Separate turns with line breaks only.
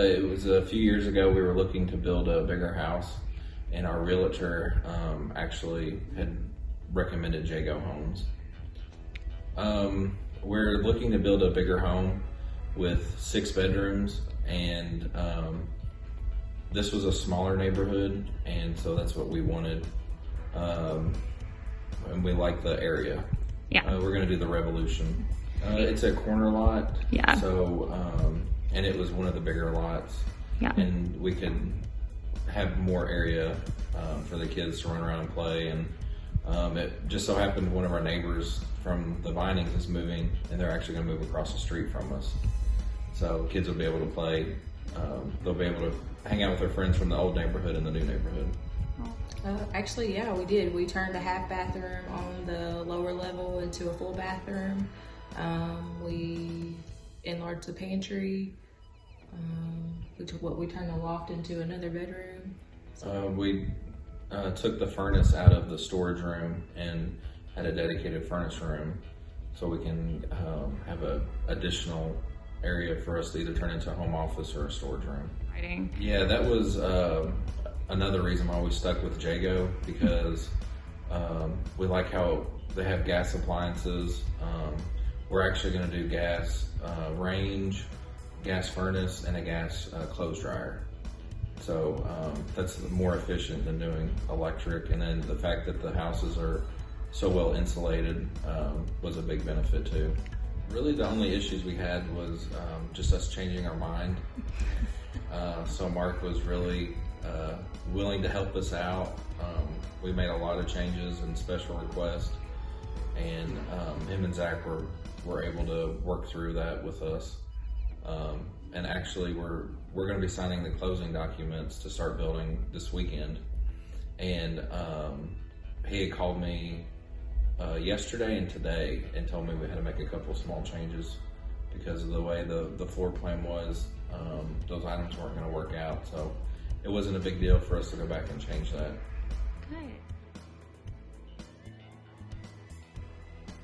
It was a few years ago. We were looking to build a bigger house, and our realtor actually had recommended Jago Homes. We're looking to build a bigger home with 6 bedrooms, and this was a smaller neighborhood, and so that's what we wanted. And we like the area.
Yeah.
We're gonna do the Revolution. It's a corner lot.
Yeah.
So, and it was one of the bigger lots.
Yeah.
And we could have more area for the kids to run around and play. And it just so happened one of our neighbors from the Vinings is moving, and they're actually gonna move across the street from us. So kids will be able to play. They'll be able to hang out with their friends from the old neighborhood and the new neighborhood.
Actually, yeah, we did. We turned a half bathroom on the lower level into a full bathroom. We enlarged the pantry. We turned the loft into another bedroom.
We took the furnace out of the storage room and had a dedicated furnace room, so we can have a additional area for us to either turn into a home office or a storage room.
Exciting.
Yeah, that was another reason why we stuck with Jago, because we like how they have gas appliances. We're actually going to do gas range, gas furnace, and a gas clothes dryer. So that's more efficient than doing electric. And then the fact that the houses are so well insulated was a big benefit too. Really the only issues we had was just us changing our mind. So Mark was really willing to help us out. We made a lot of changes and special requests, and him and Zach were able to work through that with us. And actually we're going to be signing the closing documents to start building this weekend. And he had called me yesterday and today and told me we had to make a couple small changes because of the way the floor plan was. Those items weren't going to work out, so it wasn't a big deal for us to go back and change that.
Good.